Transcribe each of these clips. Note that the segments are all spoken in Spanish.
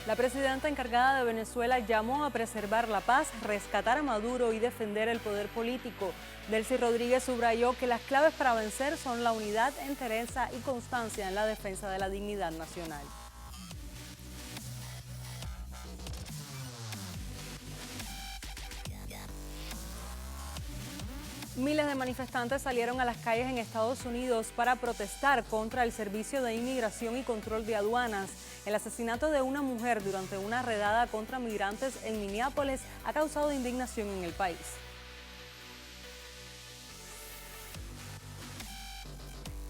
La presidenta encargada de Venezuela llamó a preservar la paz, rescatar a Maduro y defender el poder político. Delcy Rodríguez subrayó que las claves para vencer son la unidad, entereza y constancia en la defensa de la dignidad nacional. Miles de manifestantes salieron a las calles en Estados Unidos para protestar contra el Servicio de Inmigración y Control de Aduanas. El asesinato de una mujer durante una redada contra migrantes en Minneapolis ha causado indignación en el país.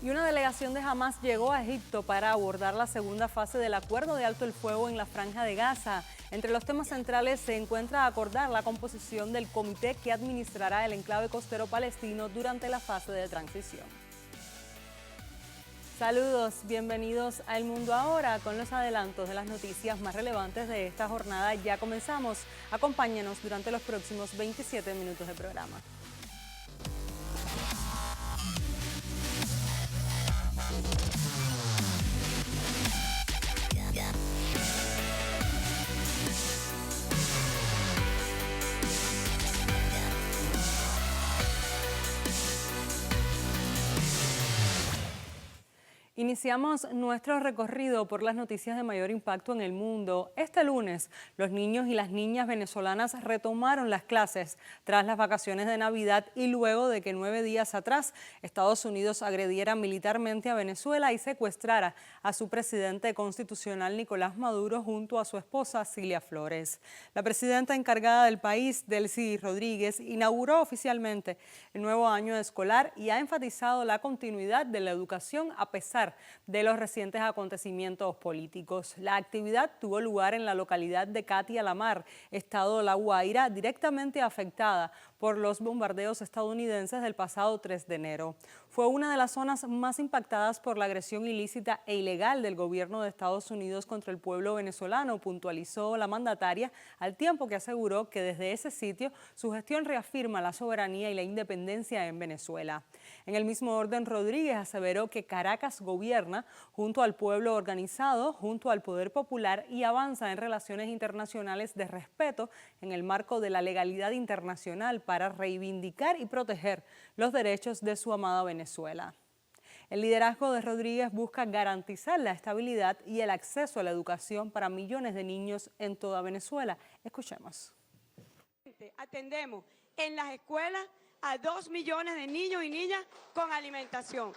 Y una delegación de Hamás llegó a Egipto para abordar la segunda fase del acuerdo de alto el fuego en la Franja de Gaza. Entre los temas centrales se encuentra acordar la composición del comité que administrará el enclave costero palestino durante la fase de transición. Saludos, bienvenidos a El Mundo Ahora con los adelantos de las noticias más relevantes de esta jornada. Ya comenzamos. Acompáñenos durante los próximos 27 minutos de programa. Iniciamos nuestro recorrido por las noticias de mayor impacto en el mundo. Este lunes, los niños y las niñas venezolanas retomaron las clases tras las vacaciones de Navidad y luego de que 9 días atrás Estados Unidos agrediera militarmente a Venezuela y secuestrara a su presidente constitucional Nicolás Maduro junto a su esposa Cilia Flores. La presidenta encargada del país, Delcy Rodríguez, inauguró oficialmente el nuevo año escolar y ha enfatizado la continuidad de la educación a pesar de los recientes acontecimientos políticos. La actividad tuvo lugar en la localidad de Catia La Mar, estado La Guaira, directamente afectada por los bombardeos estadounidenses del pasado 3 de enero. Fue una de las zonas más impactadas por la agresión ilícita e ilegal del gobierno de Estados Unidos contra el pueblo venezolano, puntualizó la mandataria, al tiempo que aseguró que desde ese sitio su gestión reafirma la soberanía y la independencia en Venezuela. En el mismo orden, Rodríguez aseveró que Caracas gobierna junto al pueblo organizado, junto al poder popular y avanza en relaciones internacionales de respeto en el marco de la legalidad internacional para reivindicar y proteger los derechos de su amada Venezuela. El liderazgo de Rodríguez busca garantizar la estabilidad y el acceso a la educación para millones de niños en toda Venezuela. Escuchemos. Atendemos en las escuelas a 2 millones de niños y niñas con alimentación.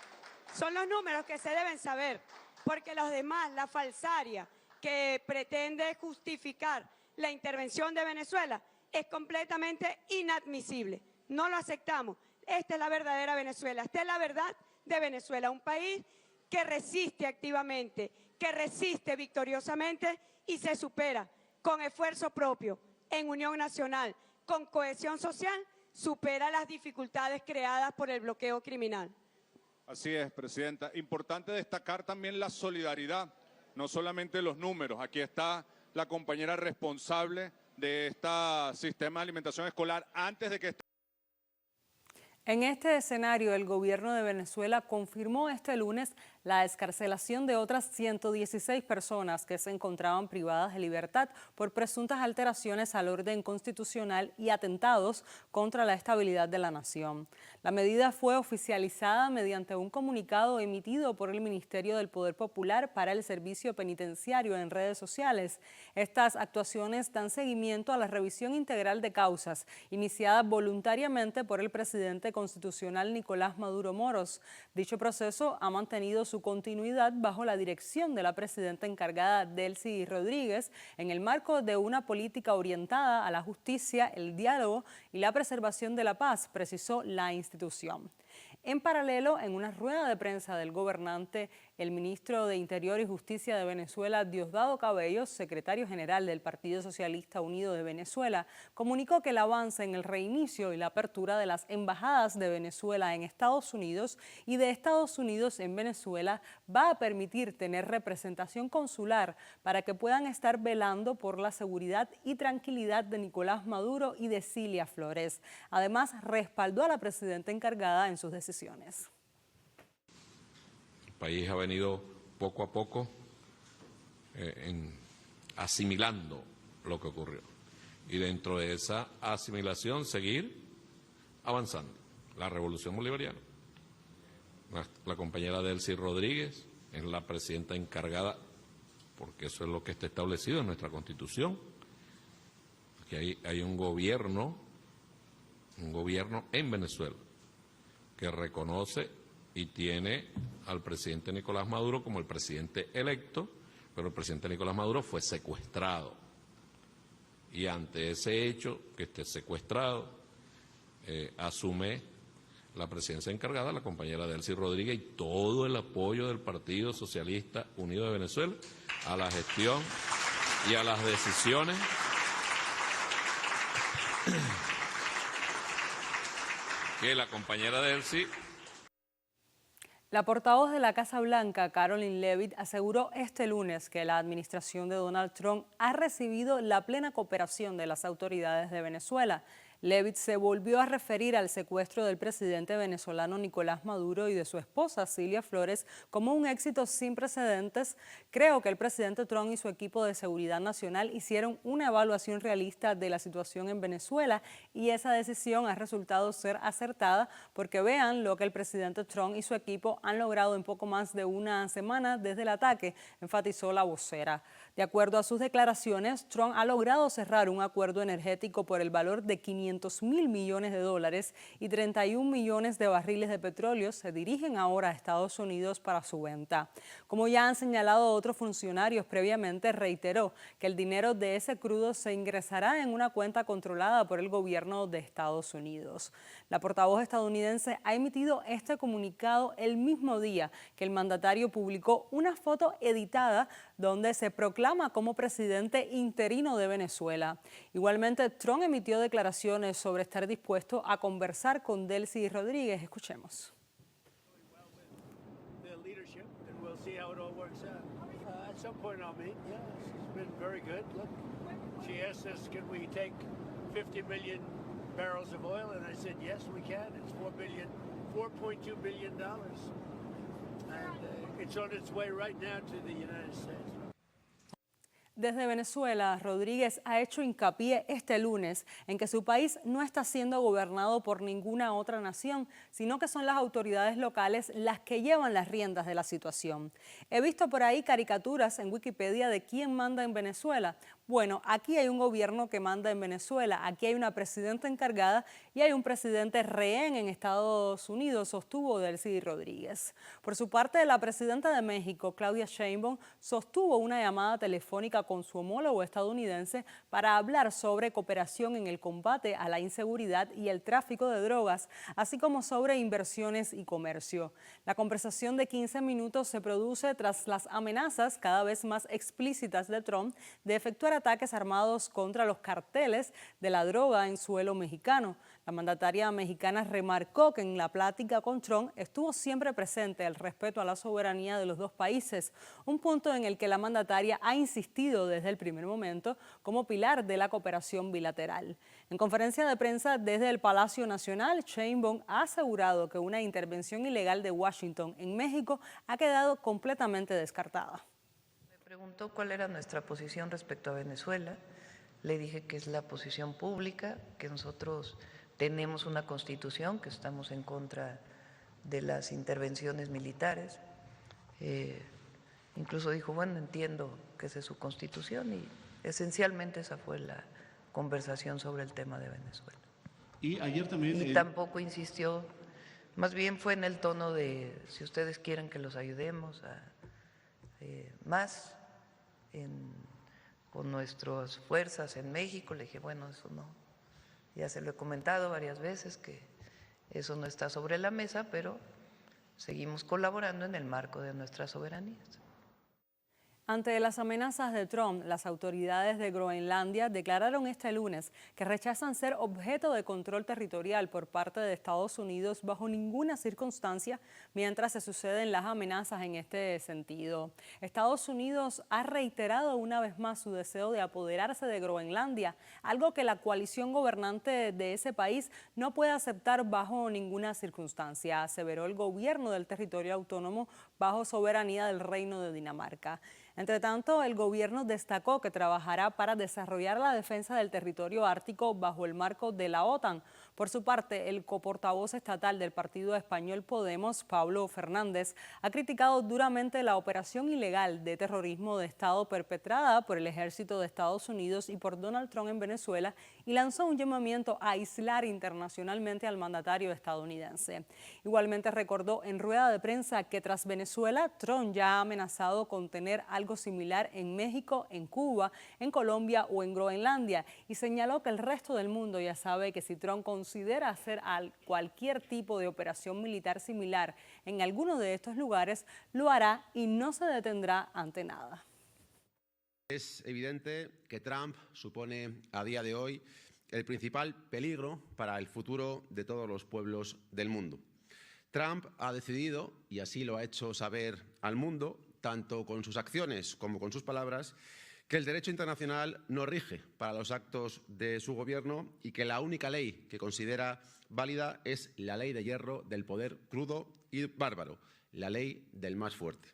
Son los números que se deben saber, porque los demás, la falsaria que pretende justificar la intervención de Venezuela, es completamente inadmisible. No lo aceptamos. Esta es la verdadera Venezuela. Esta es la verdad de Venezuela. Un país que resiste activamente, que resiste victoriosamente y se supera con esfuerzo propio, en unión nacional, con cohesión social, supera las dificultades creadas por el bloqueo criminal. Así es, Presidenta. Importante destacar también la solidaridad, no solamente los números. Aquí está la compañera responsable de este sistema de alimentación escolar antes de que... En este escenario, el gobierno de Venezuela confirmó este lunes la excarcelación de otras 116 personas que se encontraban privadas de libertad por presuntas alteraciones al orden constitucional y atentados contra la estabilidad de la nación. La medida fue oficializada mediante un comunicado emitido por el Ministerio del Poder Popular para el Servicio Penitenciario en redes sociales. Estas actuaciones dan seguimiento a la revisión integral de causas iniciada voluntariamente por el presidente constitucional Nicolás Maduro Moros. Dicho proceso ha mantenido su continuidad bajo la dirección de la presidenta encargada Delcy Rodríguez en el marco de una política orientada a la justicia, el diálogo y la preservación de la paz, precisó la institución. En paralelo, en una rueda de prensa del gobernante, el ministro de Interior y Justicia de Venezuela, Diosdado Cabello, secretario general del Partido Socialista Unido de Venezuela, comunicó que el avance en el reinicio y la apertura de las embajadas de Venezuela en Estados Unidos y de Estados Unidos en Venezuela va a permitir tener representación consular para que puedan estar velando por la seguridad y tranquilidad de Nicolás Maduro y de Cilia Flores. Además, respaldó a la presidenta encargada en sus decisiones. El país ha venido poco a poco asimilando lo que ocurrió. Y dentro de esa asimilación seguir avanzando. La revolución bolivariana. La compañera Delcy Rodríguez es la presidenta encargada, porque eso es lo que está establecido en nuestra Constitución, que hay un gobierno en Venezuela que reconoce y tiene al presidente Nicolás Maduro como el presidente electo, pero el presidente Nicolás Maduro fue secuestrado. Y ante ese hecho, que esté secuestrado, asume la presidencia encargada la compañera Delcy Rodríguez y todo el apoyo del Partido Socialista Unido de Venezuela a la gestión y a las decisiones que la compañera Delcy. La portavoz de la Casa Blanca, Karoline Leavitt, aseguró este lunes que la administración de Donald Trump ha recibido la plena cooperación de las autoridades de Venezuela. Leavitt se volvió a referir al secuestro del presidente venezolano Nicolás Maduro y de su esposa Cilia Flores como un éxito sin precedentes. Creo que el presidente Trump y su equipo de seguridad nacional hicieron una evaluación realista de la situación en Venezuela y esa decisión ha resultado ser acertada porque vean lo que el presidente Trump y su equipo han logrado en poco más de una semana desde el ataque, enfatizó la vocera. De acuerdo a sus declaraciones, Trump ha logrado cerrar un acuerdo energético por el valor de $500.000 millones y 31 millones de barriles de petróleo se dirigen ahora a Estados Unidos para su venta. Como ya han señalado otros funcionarios previamente, reiteró que el dinero de ese crudo se ingresará en una cuenta controlada por el gobierno de Estados Unidos. La portavoz estadounidense ha emitido este comunicado el mismo día que el mandatario publicó una foto editada donde se proclama como presidente interino de Venezuela. Igualmente, Trump emitió declaraciones sobre estar dispuesto a conversar con Delcy Rodríguez. Escuchemos. barrels of oil, and I said, yes, we can. It's $4.2 billion. And it's on its way right now to the United States. Desde Venezuela, Rodríguez ha hecho hincapié este lunes en que su país no está siendo gobernado por ninguna otra nación, sino que son las autoridades locales las que llevan las riendas de la situación. He visto por ahí caricaturas en Wikipedia de quién manda en Venezuela. Bueno, aquí hay un gobierno que manda en Venezuela, aquí hay una presidenta encargada y hay un presidente rehén en Estados Unidos, sostuvo Delcy Rodríguez. Por su parte, la presidenta de México, Claudia Sheinbaum, sostuvo una llamada telefónica con su homólogo estadounidense para hablar sobre cooperación en el combate a la inseguridad y el tráfico de drogas, así como sobre inversiones y comercio. La conversación de 15 minutos se produce tras las amenazas cada vez más explícitas de Trump de efectuar ataques armados contra los carteles de la droga en suelo mexicano. La mandataria mexicana remarcó que en la plática con Trump estuvo siempre presente el respeto a la soberanía de los dos países, un punto en el que la mandataria ha insistido desde el primer momento como pilar de la cooperación bilateral. En conferencia de prensa desde el Palacio Nacional, Sheinbaum ha asegurado que una intervención ilegal de Washington en México ha quedado completamente descartada. Preguntó cuál era nuestra posición respecto a Venezuela. Le dije que es la posición pública, que nosotros tenemos una constitución, que estamos en contra de las intervenciones militares. Incluso dijo, bueno, entiendo que esa es su constitución y esencialmente esa fue la conversación sobre el tema de Venezuela. Y ayer también… Y tampoco insistió, más bien fue en el tono de si ustedes quieren que los ayudemos a más con nuestras fuerzas en México. Le dije, bueno, eso no, ya se lo he comentado varias veces que eso no está sobre la mesa, pero seguimos colaborando en el marco de nuestras soberanías. Ante las amenazas de Trump, las autoridades de Groenlandia declararon este lunes que rechazan ser objeto de control territorial por parte de Estados Unidos bajo ninguna circunstancia mientras se suceden las amenazas en este sentido. Estados Unidos ha reiterado una vez más su deseo de apoderarse de Groenlandia, algo que la coalición gobernante de ese país no puede aceptar bajo ninguna circunstancia, aseveró el gobierno del territorio autónomo bajo soberanía del Reino de Dinamarca. Entre tanto, el gobierno destacó que trabajará para desarrollar la defensa del territorio ártico bajo el marco de la OTAN. Por su parte, el coportavoz estatal del partido español Podemos, Pablo Fernández, ha criticado duramente la operación ilegal de terrorismo de Estado perpetrada por el ejército de Estados Unidos y por Donald Trump en Venezuela y lanzó un llamamiento a aislar internacionalmente al mandatario estadounidense. Igualmente recordó en rueda de prensa que tras Venezuela, Trump ya ha amenazado con tener algo similar en México, en Cuba, en Colombia o en Groenlandia y señaló que el resto del mundo ya sabe que si Trump considera hacer cualquier tipo de operación militar similar en alguno de estos lugares, lo hará y no se detendrá ante nada. Es evidente que Trump supone a día de hoy el principal peligro para el futuro de todos los pueblos del mundo. Trump ha decidido, y así lo ha hecho saber al mundo, tanto con sus acciones como con sus palabras, que el derecho internacional no rige para los actos de su gobierno y que la única ley que considera válida es la ley de hierro del poder crudo y bárbaro, la ley del más fuerte.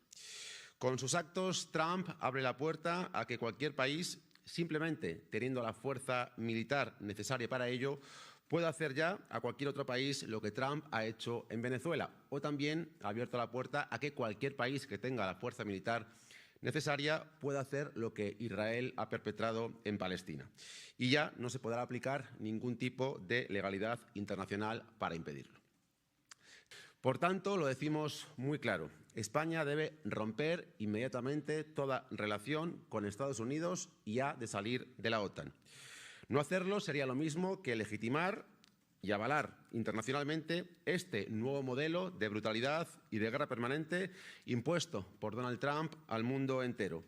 Con sus actos, Trump abre la puerta a que cualquier país, simplemente teniendo la fuerza militar necesaria para ello, pueda hacer ya a cualquier otro país lo que Trump ha hecho en Venezuela, o también ha abierto la puerta a que cualquier país que tenga la fuerza militar necesaria pueda hacer lo que Israel ha perpetrado en Palestina. Y ya no se podrá aplicar ningún tipo de legalidad internacional para impedirlo. Por tanto, lo decimos muy claro, España debe romper inmediatamente toda relación con Estados Unidos y ha de salir de la OTAN. No hacerlo sería lo mismo que legitimar y avalar internacionalmente este nuevo modelo de brutalidad y de guerra permanente impuesto por Donald Trump al mundo entero.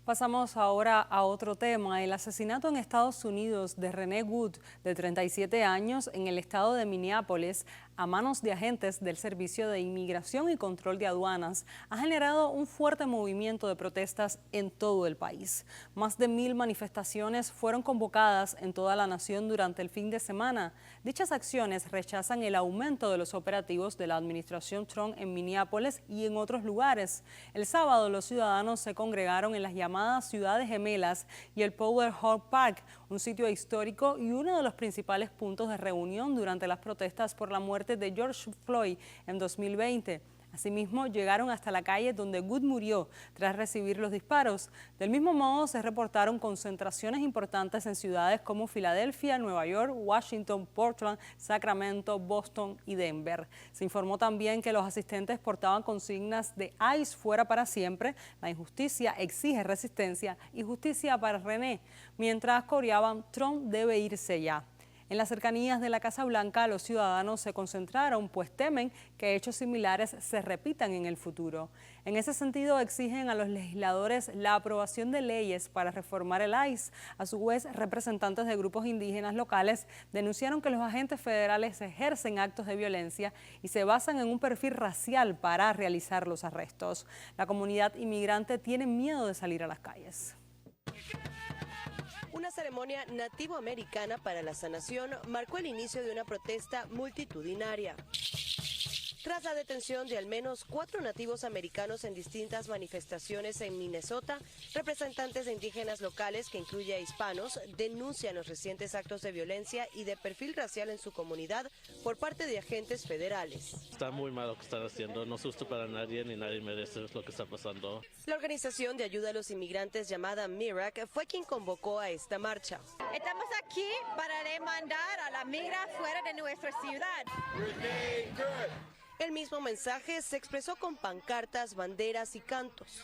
Pasamos ahora a otro tema, el asesinato en Estados Unidos de Renee Wood, de 37 años, en el estado de Minneapolis, a manos de agentes del Servicio de Inmigración y Control de Aduanas, ha generado un fuerte movimiento de protestas en todo el país. Más de 1000 manifestaciones fueron convocadas en toda la nación durante el fin de semana. Dichas acciones rechazan el aumento de los operativos de la administración Trump en Minneapolis y en otros lugares. El sábado los ciudadanos se congregaron en las llamadas Ciudades Gemelas y el Power Hall Park, un sitio histórico y uno de los principales puntos de reunión durante las protestas por la muerte de George Floyd en 2020. Asimismo, llegaron hasta la calle donde Wood murió tras recibir los disparos. Del mismo modo, se reportaron concentraciones importantes en ciudades como Filadelfia, Nueva York, Washington, Portland, Sacramento, Boston y Denver. Se informó también que los asistentes portaban consignas de ICE fuera para siempre, la injusticia exige resistencia y justicia para Renee, mientras coreaban Trump debe irse ya. En las cercanías de la Casa Blanca, los ciudadanos se concentraron, pues temen que hechos similares se repitan en el futuro. En ese sentido, exigen a los legisladores la aprobación de leyes para reformar el ICE. A su vez, representantes de grupos indígenas locales denunciaron que los agentes federales ejercen actos de violencia y se basan en un perfil racial para realizar los arrestos. La comunidad inmigrante tiene miedo de salir a las calles. Una ceremonia nativoamericana para la sanación marcó el inicio de una protesta multitudinaria. Tras la detención de al menos 4 nativos americanos en distintas manifestaciones en Minnesota, representantes de indígenas locales, que incluye a hispanos, denuncian los recientes actos de violencia y de perfil racial en su comunidad por parte de agentes federales. Está muy mal lo que están haciendo, no es justo para nadie, ni nadie merece lo que está pasando. La organización de ayuda a los inmigrantes llamada MIRAC fue quien convocó a esta marcha. Estamos aquí para demandar a la migra fuera de nuestra ciudad. El mismo mensaje se expresó con pancartas, banderas y cantos.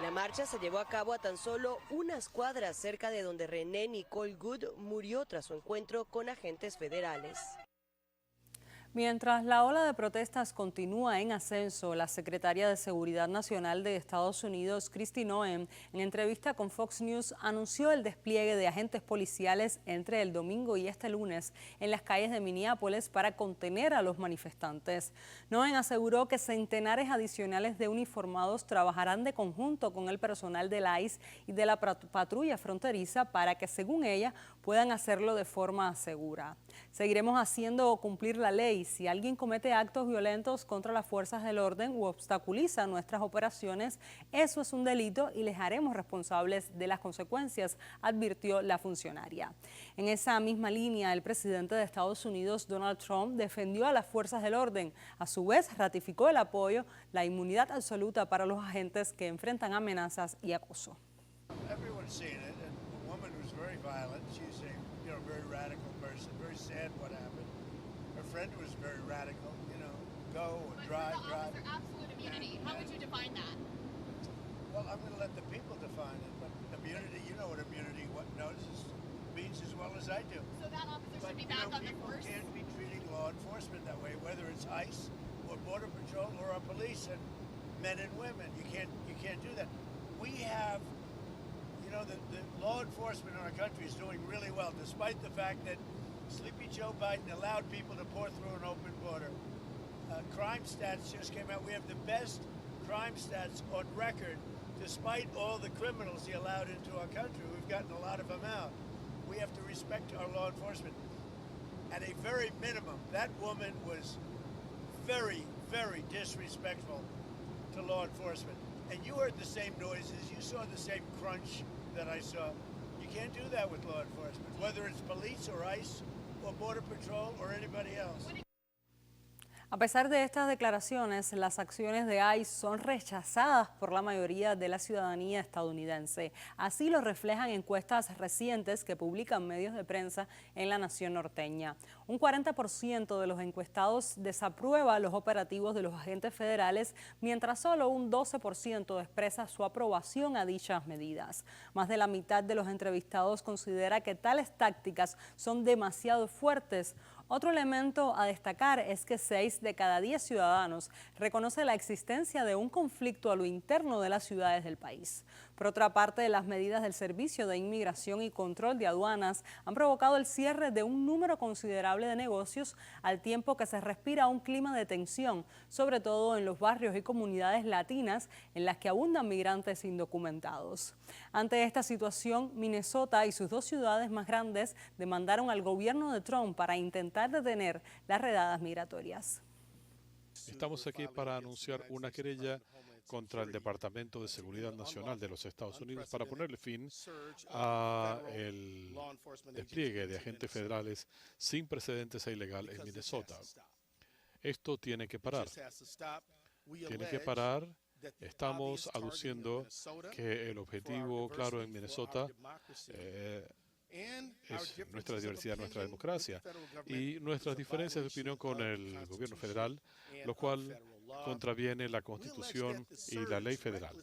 La marcha se llevó a cabo a tan solo unas cuadras cerca de donde Renee Nicole Wood murió tras su encuentro con agentes federales. Mientras la ola de protestas continúa en ascenso, la secretaria de Seguridad Nacional de Estados Unidos, Kristi Noem, en entrevista con Fox News, anunció el despliegue de agentes policiales entre el domingo y este lunes en las calles de Minneapolis para contener a los manifestantes. Noem aseguró que centenares adicionales de uniformados trabajarán de conjunto con el personal de la ICE y de la patrulla fronteriza para que, según ella, puedan hacerlo de forma segura. Seguiremos haciendo cumplir la ley. Si alguien comete actos violentos contra las fuerzas del orden u obstaculiza nuestras operaciones, eso es un delito y les haremos responsables de las consecuencias, advirtió la funcionaria. En esa misma línea, el presidente de Estados Unidos, Donald Trump, defendió a las fuerzas del orden. A su vez, ratificó el apoyo, la inmunidad absoluta para los agentes que enfrentan amenazas y acoso. Everyone's seen it. A woman who's very violent. She's a very radical person. Very sad what happened. Her friend was very radical. Go and drive. Absolute immunity. How would you define that? Well, I'm going to let the people define it. But immunity, you know what immunity means as well as I do. So that officer should be back on the force? People can't be treating law enforcement that way, whether it's ICE or Border Patrol or our police and men and women. You can't do that. We have. The law enforcement in our country is doing really well, despite the fact that Sleepy Joe Biden allowed people to pour through an open border. Crime stats just came out. We have the best crime stats on record, despite all the criminals he allowed into our country. We've gotten a lot of them out. We have to respect our law enforcement. At a very minimum, that woman was very, very disrespectful to law enforcement. And you heard the same noises, you saw the same crunch that I saw. You can't do that with law enforcement, whether it's police or ICE or Border Patrol or anybody else. A pesar de estas declaraciones, las acciones de ICE son rechazadas por la mayoría de la ciudadanía estadounidense. Así lo reflejan encuestas recientes que publican medios de prensa en la nación norteña. Un 40% de los encuestados desaprueba los operativos de los agentes federales, mientras solo un 12% expresa su aprobación a dichas medidas. Más de la mitad de los entrevistados considera que tales tácticas son demasiado fuertes. Otro elemento a destacar es que 6 de cada 10 ciudadanos reconoce la existencia de un conflicto a lo interno de las ciudades del país. Por otra parte, las medidas del Servicio de Inmigración y Control de Aduanas han provocado el cierre de un número considerable de negocios, al tiempo que se respira un clima de tensión, sobre todo en los barrios y comunidades latinas en las que abundan migrantes indocumentados. Ante esta situación, Minnesota y sus 2 ciudades más grandes demandaron al gobierno de Trump para intentar detener las redadas migratorias. Estamos aquí para anunciar una querella contra el Departamento de Seguridad Nacional de los Estados Unidos para ponerle fin a el despliegue de agentes federales sin precedentes e ilegal en Minnesota. Esto tiene que parar. Tiene que parar. Estamos aduciendo que el objetivo claro en Minnesota es nuestra diversidad, nuestra democracia y nuestras diferencias de opinión con el gobierno federal, lo cual contraviene la Constitución y la ley federal.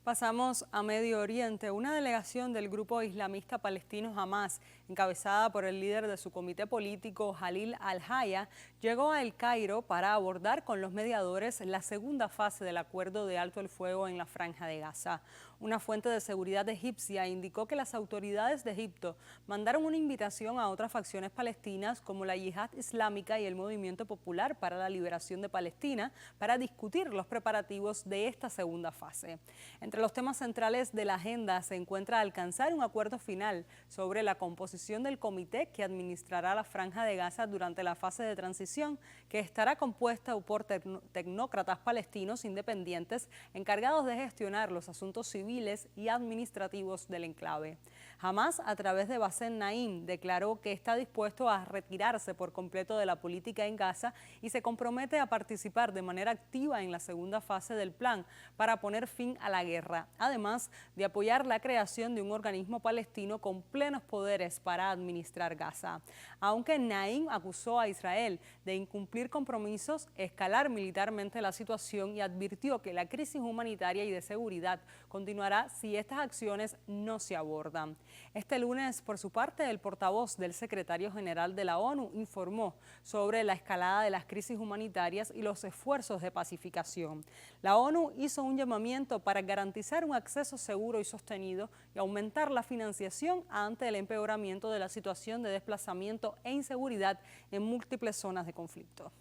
Pasamos a Medio Oriente. Una delegación del grupo islamista palestino Hamas, encabezada por el líder de su comité político, Jalil al-Haya, llegó a El Cairo para abordar con los mediadores la segunda fase del acuerdo de alto el fuego en la Franja de Gaza. Una fuente de seguridad egipcia indicó que las autoridades de Egipto mandaron una invitación a otras facciones palestinas como la Yihad Islámica y el Movimiento Popular para la Liberación de Palestina para discutir los preparativos de esta segunda fase. Entre los temas centrales de la agenda se encuentra alcanzar un acuerdo final sobre la composición del comité que administrará la Franja de Gaza durante la fase de transición, que estará compuesta por tecnócratas palestinos independientes encargados de gestionar los asuntos civiles y administrativos del enclave. Hamas, a través de Bassem Naim, declaró que está dispuesto a retirarse por completo de la política en Gaza y se compromete a participar de manera activa en la segunda fase del plan para poner fin a la guerra, además de apoyar la creación de un organismo palestino con plenos poderes para para administrar Gaza. Aunque Naim acusó a Israel de incumplir compromisos, escalar militarmente la situación y advirtió que la crisis humanitaria y de seguridad continuará si estas acciones no se abordan. Este lunes, por su parte, el portavoz del secretario general de la ONU informó sobre la escalada de las crisis humanitarias y los esfuerzos de pacificación. La ONU hizo un llamamiento para garantizar un acceso seguro y sostenido y aumentar la financiación ante el empeoramiento de la situación de desplazamiento e inseguridad en múltiples zonas de conflicto.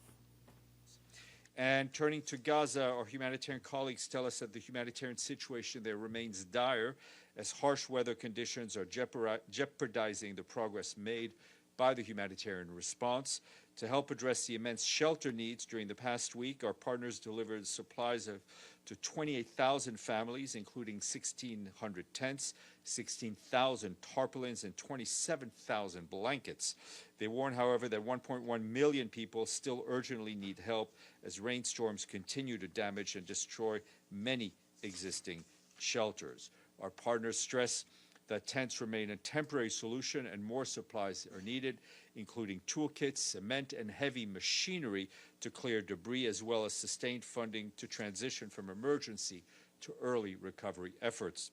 And turning to Gaza, our humanitarian colleagues tell us that the humanitarian situation there remains dire as harsh weather conditions are jeopardizing the progress made by the humanitarian response. To help address the immense shelter needs during the past week, our partners delivered supplies to 28,000 families, including 1,600 tents, 16,000 tarpaulins, and 27,000 blankets. They warn, however, that 1.1 million people still urgently need help as rainstorms continue to damage and destroy many existing shelters. Our partners stress that tents remain a temporary solution and more supplies are needed, including toolkits, cement, and heavy machinery to clear debris, as well as sustained funding to transition from emergency to early recovery efforts.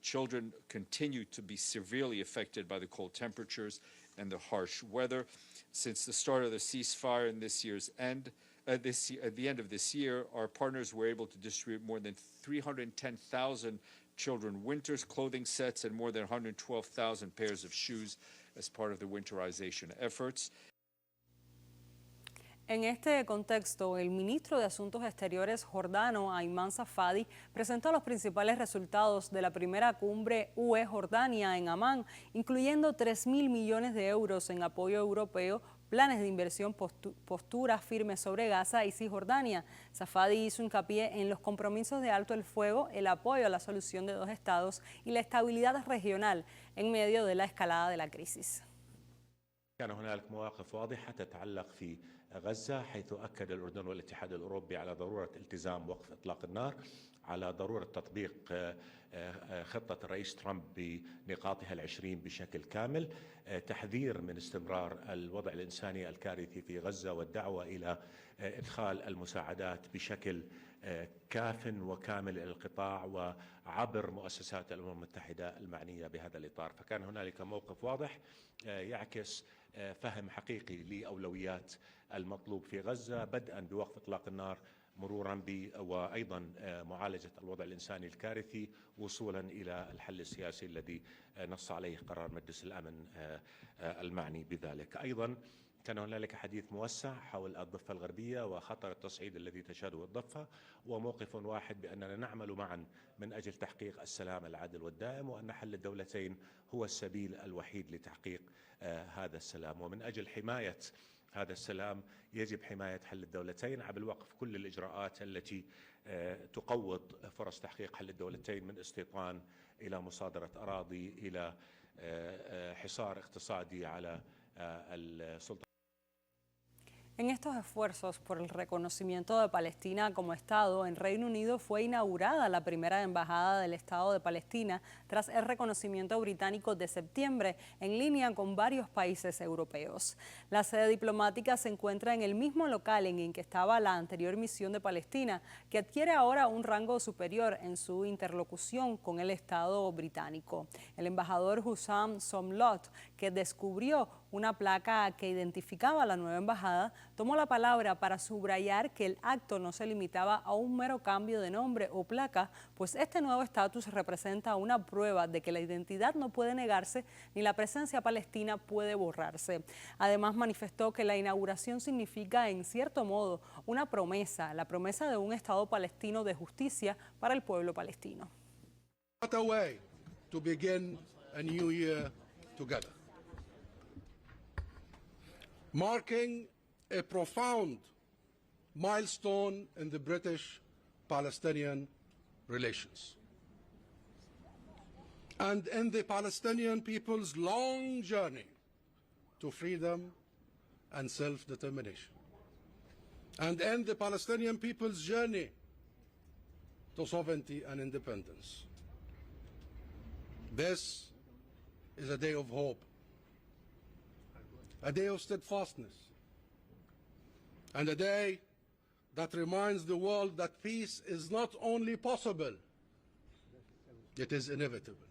Children continue to be severely affected by the cold temperatures and the harsh weather. Since the start of the ceasefire in this year's end, at the end of this year, our partners were able to distribute more than 310,000 children winter's clothing sets and more than 112,000 pairs of shoes as part of the winterization efforts. En este contexto, el ministro de Asuntos Exteriores jordano, Ayman Safadi, presentó los principales resultados de la primera cumbre UE-Jordania en Amán, incluyendo 3.000 millones de euros en apoyo europeo, planes de inversión, posturas firmes sobre Gaza y Cisjordania. Safadi hizo hincapié en los compromisos de alto el fuego, el apoyo a la solución de dos estados y la estabilidad regional en medio de la escalada de la crisis. كان هنالك مواقف واضحة تتعلق في غزة، حيث أكد الأردن والاتحاد الأوروبي على ضرورة التزام وقف إطلاق النار، على ضرورة تطبيق خطة الرئيس ترامب بنقاطها العشرين بشكل كامل، تحذير من استمرار الوضع الإنساني الكارثي في غزة والدعوة إلى إدخال المساعدات بشكل كاف وكامل إلى القطاع وعبر مؤسسات الأمم المتحدة المعنية بهذا الإطار. فكان هنالك موقف واضح يعكس فهم حقيقي لأولويات المطلوب في غزة، بدءا بوقف إطلاق النار، مرورا وأيضا معالجة الوضع الإنساني الكارثي، وصولا إلى الحل السياسي الذي نص عليه قرار مجلس الأمن المعني بذلك. أيضا كان هنالك حديث موسع حول الضفة الغربية وخطر التصعيد الذي تشهده الضفة، وموقف واحد بأننا نعمل معا من أجل تحقيق السلام العادل والدائم، وأن حل الدولتين هو السبيل الوحيد لتحقيق هذا السلام. ومن أجل حماية هذا السلام يجب حماية حل الدولتين عبر وقف كل الإجراءات التي تقوض فرص تحقيق حل الدولتين، من استيطان إلى مصادرة أراضي إلى حصار اقتصادي على السلطة. En estos esfuerzos por el reconocimiento de Palestina como Estado, en Reino Unido fue inaugurada la primera embajada del Estado de Palestina tras el reconocimiento británico de septiembre, en línea con varios países europeos. La sede diplomática se encuentra en el mismo local en el que estaba la anterior misión de Palestina, que adquiere ahora un rango superior en su interlocución con el Estado británico. El embajador Hussam Somlot, que descubrió una placa que identificaba la nueva embajada, tomó la palabra para subrayar que el acto no se limitaba a un mero cambio de nombre o placa, pues este nuevo estatus representa una prueba de que la identidad no puede negarse ni la presencia palestina puede borrarse. Además, manifestó que la inauguración significa, en cierto modo, una promesa, la promesa de un Estado palestino de justicia para el pueblo palestino. What a way to begin a new year together, marking a profound milestone in the British-Palestinian relations and in the Palestinian people's long journey to freedom and self-determination, and in the Palestinian people's journey to sovereignty and independence. This is a day of hope a day of steadfastness, and a day that reminds the world that peace is not only possible, it is inevitable.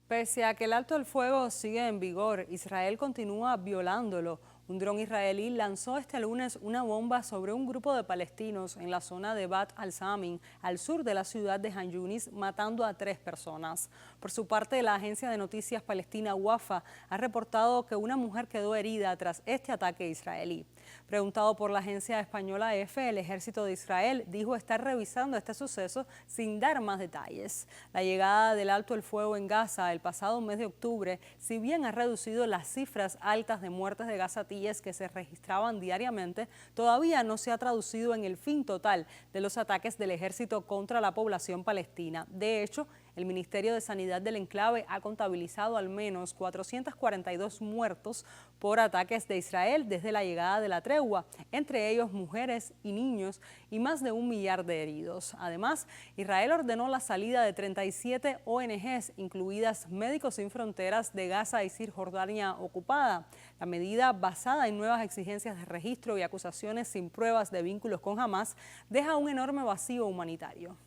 Pese a que el alto el fuego sigue en vigor, Israel continúa violándolo. Un dron israelí lanzó este lunes una bomba sobre un grupo de palestinos en la zona de Bat al-Samin, al sur de la ciudad de Han Yunis, matando a 3 personas. Por su parte, la agencia de noticias palestina Wafa ha reportado que una mujer quedó herida tras este ataque israelí. Preguntado por la agencia española EFE, el ejército de Israel dijo estar revisando este suceso sin dar más detalles. La llegada del alto el fuego en Gaza el pasado mes de octubre, si bien ha reducido las cifras altas de muertes de gazatíes que se registraban diariamente, todavía no se ha traducido en el fin total de los ataques del ejército contra la población palestina. De hecho, el Ministerio de Sanidad del enclave ha contabilizado al menos 442 muertos por ataques de Israel desde la llegada de la tregua, entre ellos mujeres y niños, y más de 1 millar de heridos. Además, Israel ordenó la salida de 37 ONGs, incluidas Médicos Sin Fronteras de Gaza y Cisjordania ocupada. La medida, basada en nuevas exigencias de registro y acusaciones sin pruebas de vínculos con Hamás, deja un enorme vacío humanitario.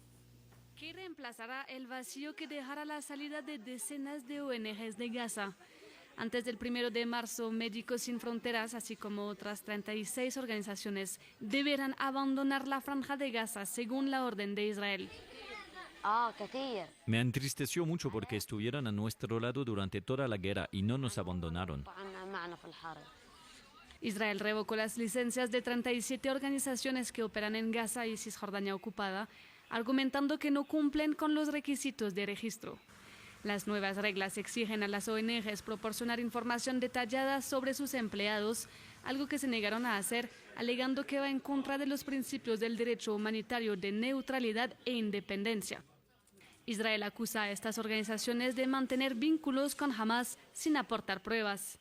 ¿Qué reemplazará el vacío que dejará la salida de decenas de ONGs de Gaza? Antes del 1 de marzo, Médicos Sin Fronteras, así como otras 36 organizaciones, deberán abandonar la franja de Gaza según la orden de Israel. Me entristeció mucho porque estuvieron a nuestro lado durante toda la guerra y no nos abandonaron. Israel revocó las licencias de 37 organizaciones que operan en Gaza y Cisjordania ocupada, argumentando que no cumplen con los requisitos de registro. Las nuevas reglas exigen a las ONGs proporcionar información detallada sobre sus empleados, algo que se negaron a hacer, alegando que va en contra de los principios del derecho humanitario de neutralidad e independencia. Israel acusa a estas organizaciones de mantener vínculos con Hamás sin aportar pruebas.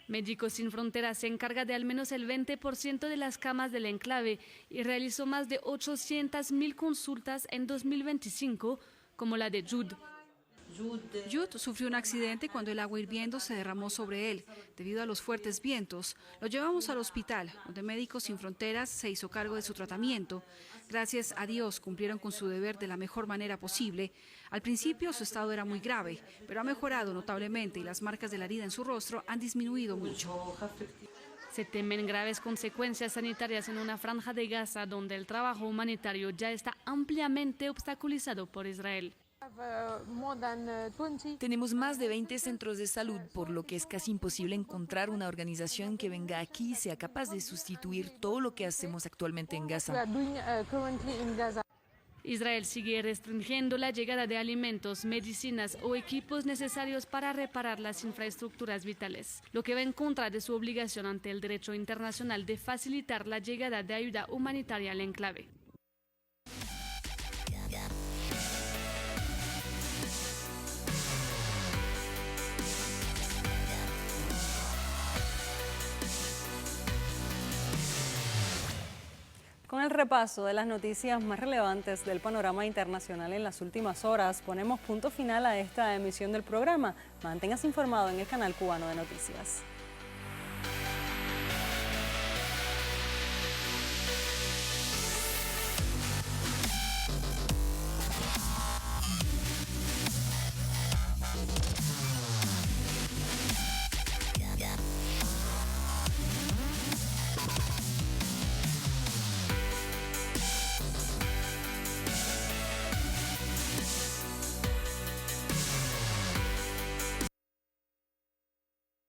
Médicos Sin Fronteras se encarga de al menos el 20% de las camas del enclave y realizó más de 800.000 consultas en 2025, como la de Jude. Jude sufrió un accidente cuando el agua hirviendo se derramó sobre él debido a los fuertes vientos. Lo llevamos al hospital, donde Médicos Sin Fronteras se hizo cargo de su tratamiento. Gracias a Dios cumplieron con su deber de la mejor manera posible. Al principio su estado era muy grave, pero ha mejorado notablemente y las marcas de la herida en su rostro han disminuido mucho. Se temen graves consecuencias sanitarias en una franja de Gaza donde el trabajo humanitario ya está ampliamente obstaculizado por Israel. Tenemos más de 20 centros de salud, por lo que es casi imposible encontrar una organización que venga aquí y sea capaz de sustituir todo lo que hacemos actualmente en Gaza. Israel sigue restringiendo la llegada de alimentos, medicinas o equipos necesarios para reparar las infraestructuras vitales, lo que va en contra de su obligación ante el derecho internacional de facilitar la llegada de ayuda humanitaria al enclave. Con el repaso de las noticias más relevantes del panorama internacional en las últimas horas, ponemos punto final a esta emisión del programa. Manténgase informado en el canal cubano de noticias.